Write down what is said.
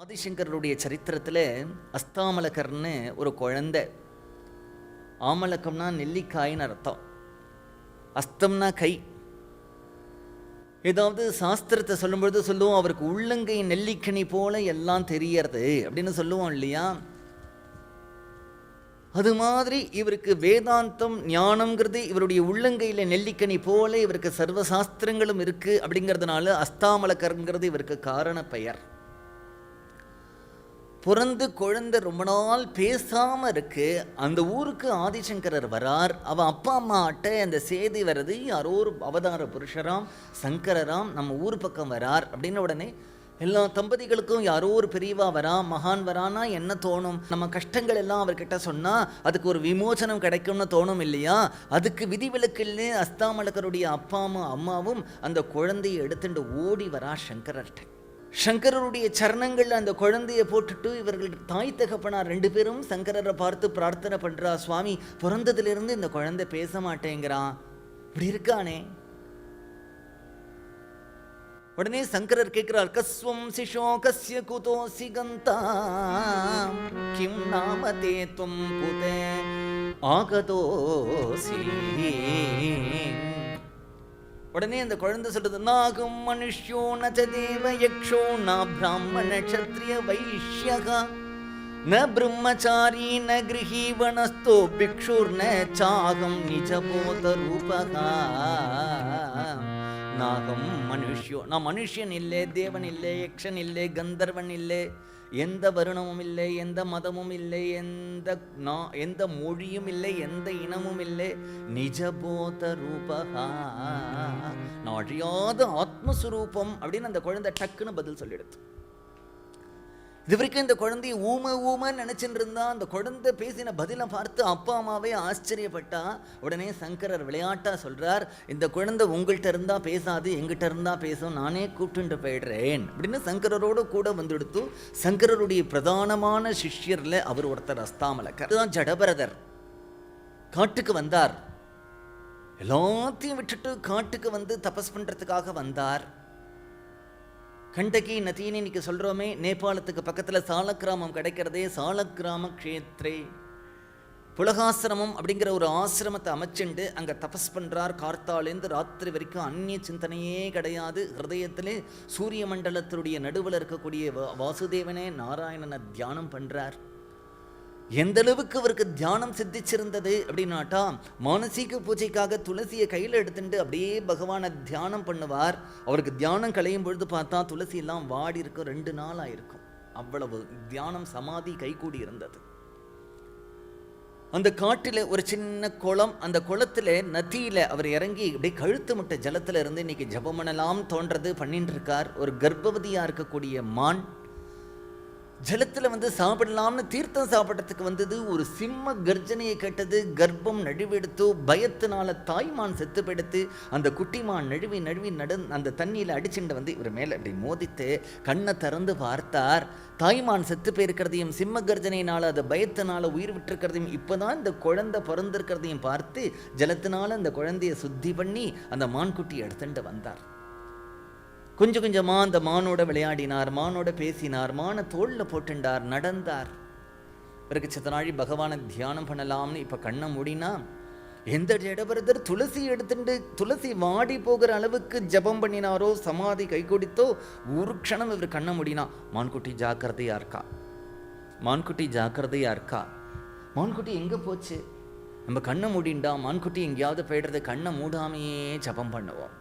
ஆதிசங்கருடைய சரித்திரத்தில் அஸ்தாமலகர்னு ஒரு குழந்தை. ஆமலக்கம்னா நெல்லிக்காயின்னு அர்த்தம், அஸ்தம்னா கை. ஏதாவது சாஸ்திரத்தை சொல்லும்பொழுது சொல்லுவோம், அவருக்கு உள்ளங்கை நெல்லிக்கனி போல எல்லாம் தெரியறது அப்படின்னு சொல்லுவோம் இல்லையா? அது மாதிரி இவருக்கு வேதாந்தம் ஞானம்ங்கிறது இவருடைய உள்ளங்கையில் நெல்லிக்கனி போல இவருக்கு சர்வசாஸ்திரங்களும் இருக்கு. அப்படிங்கிறதுனால அஸ்தாமலகர்ங்கிறது இவருக்கு காரண பெயர். பிறந்து குழந்தை ரொம்ப நாள் பேசாமல் இருக்கு. அந்த ஊருக்கு ஆதிசங்கரர் வரார். அவன் அப்பா அம்மாட்ட அந்த செய்தி வருது, யாரோ ஒரு அவதார புருஷராம் சங்கரராம் நம்ம ஊர் பக்கம் வரார் அப்படின்னு. உடனே எல்லா தம்பதிகளுக்கும் யாரோ ஒரு பெரியவா வரா, மகான் வரானா என்ன தோணும்? நம்ம கஷ்டங்கள் எல்லாம் அவர்கிட்ட சொன்னால் அதுக்கு ஒரு விமோசனம் கிடைக்கும்னு தோணும் இல்லையா? அதுக்கு விதிவிலக்குன்னு அஸ்தாமலகருடைய அப்பாவும் அம்மாவும் அந்த குழந்தையை எடுத்துட்டு ஓடி வரா சங்கரர்கிட்ட. சங்கரருடைய சரணங்கள் அந்த குழந்தையை போட்டுட்டு இவர்கள் தாய் தகப்பனார் ரெண்டு பேரும் சங்கரரை பார்த்து பிரார்த்தனை பண்றா, சுவாமி பிறந்ததிலிருந்து இந்த குழந்தை பேச மாட்டேங்கிறான், இப்படி இருக்கானே. உடனே சங்கரர் கேட்கிறார், கஸ்வம் சிஷோ கஸ்ய குதோசி கந்தா கிம் நாமதே தும் குதே ஆகதோசி. உடனே அந்த குழந்தை சொல்றது, நாகம் மனுஷ்யோ ந தேவ யக்ஷோ ந பிராமண க்ஷத்ரிய வைஷ்யகா ந பிரம்மச்சாரி ந கிருஹி வனஸ்தோ பிக்ஷுர் ந சாகம் நிஜபோத ரூபகா. நாகம் மனுஷ்யோ, நான் மனுஷன் இல்லை, தேவன் இல்லை, யக்ஷன் இல்லை, கந்தர்வன் இல்லை, எந்த வருணமும் இல்லை, எந்த மதமும் இல்லை, எந்த மொழியும் இல்லை, எந்த இனமும் இல்லை. நிஜபோத ரூபகா, நான் அழியாத ஆத்மஸ்வரூபம் அப்படின்னு அந்த குழந்தை டக்குன்னு பதில் சொல்லிடுது. இது வரைக்கும் இந்த குழந்தைய ஊமன்னு நினைச்சுட்டு இருந்தா. அந்த குழந்தை பேசின பதிலை பார்த்து அப்பா அம்மாவே ஆச்சரியப்பட்டா. உடனே சங்கரர் விளையாட்டா சொல்றார், இந்த குழந்தை உங்கள்கிட்ட இருந்தா பேசாது, எங்கிட்ட இருந்தா பேசும், நானே கூப்பிட்டு போயிடுறேன் அப்படின்னு சங்கரரோட கூட வந்துடுத்து. சங்கரருடைய பிரதானமான சிஷ்யர்ல அவர் ஒருத்தர் அஸ்தாமலகர் தான். ஜடபரதர் காட்டுக்கு வந்தார், எல்லாத்தையும் விட்டுட்டு காட்டுக்கு வந்து தபஸ் பண்றதுக்காக வந்தார். கண்டகி நதின்னு இன்னைக்கு சொல்கிறோமே, நேபாளத்துக்கு பக்கத்தில் சாலக்கிராமம் கிடைக்கிறதே. சாலக்கிராம க்ஷேத்ரே புலகாசிரமம் அப்படிங்கிற ஒரு ஆசிரமத்தை அமைச்சுண்டு அங்கே தபஸ் பண்ணுறார். கார்த்தாலேருந்து ராத்திரி வரைக்கும் அந்நிய சிந்தனையே கிடையாது. ஹிருதயத்திலே சூரிய மண்டலத்தினுடைய நடுவில் இருக்கக்கூடிய வாசுதேவனே நாராயணனை தியானம் பண்ணுறார். எந்த அளவுக்கு அவருக்கு தியானம் சித்திச்சிருந்தது அப்படின்னாட்டா, மானசீக பூஜைக்காக துளசியை கையில் எடுத்துட்டு அப்படியே பகவானை தியானம் பண்ணுவார். அவருக்கு தியானம் கலையும் பொழுது பார்த்தா துளசி எல்லாம் வாடி இருக்கும், 2 நாள் ஆயிருக்கும். அவ்வளவு தியானம் சமாதி கைகூடி இருந்தது. அந்த காட்டில் ஒரு சின்ன குளம், அந்த குளத்துல நதியில அவர் இறங்கி அப்படியே கழுத்து முட்டை ஜலத்துல இருந்து இன்னைக்கு ஜபம் பண்ணலாம் தோன்றது பண்ணிட்டு இருக்கார். ஒரு கர்ப்பவதியா இருக்கக்கூடிய மான் ஜலத்தில் வந்து சாப்பிடலாம்னு தீர்த்தம் சாப்பிட்றதுக்கு வந்தது. ஒரு சிம்ம கர்ஜனையை கேட்டது, கர்ப்பம் நழுவெடுத்து பயத்தினால தாய்மான் செத்து போயிடுத்து. அந்த குட்டிமான் நழுவி அந்த தண்ணியில் அடிச்சுட்டு வந்து இவர் மேலே அப்படி மோதித்து கண்ணை திறந்து பார்த்தார். தாய்மான் செத்து போயிருக்கிறதையும் சிம்ம கர்ஜனையினால் அது பயத்தினால உயிர் விட்டுருக்கிறதையும் இப்போதான் இந்த குழந்தை பிறந்திருக்கிறதையும் பார்த்து ஜலத்தினால அந்த குழந்தைய சுத்தி பண்ணி அந்த மான்குட்டி எடுத்துட்டு வந்தார். கொஞ்சம் கொஞ்சமாக அந்த மானோட விளையாடினார், மானோட பேசினார், மான தோளில் போட்டுண்டார், நடந்தார். பிறகு சித்தனாழி பகவானை தியானம் பண்ணலாம்னு இப்போ கண்ணை மூடினா, எந்த ஜடபரதர் துளசி எடுத்துட்டு துளசி வாடி போகிற அளவுக்கு ஜபம் பண்ணினாரோ, சமாதி கை கொடுத்தோ, ஒரு க்ஷணம் இவர் கண்ணை மூடினா, மான்குட்டி ஜாக்கிரதையா இருக்கா, மான்குட்டி ஜாக்கிரதையா இருக்கா. மான்குட்டி எங்கே போச்சு? நம்ம கண்ணை மூடிண்டா மான்குட்டி எங்கேயாவது போய்டுறது. கண்ணை மூடாமையே ஜபம் பண்ணுவோம்.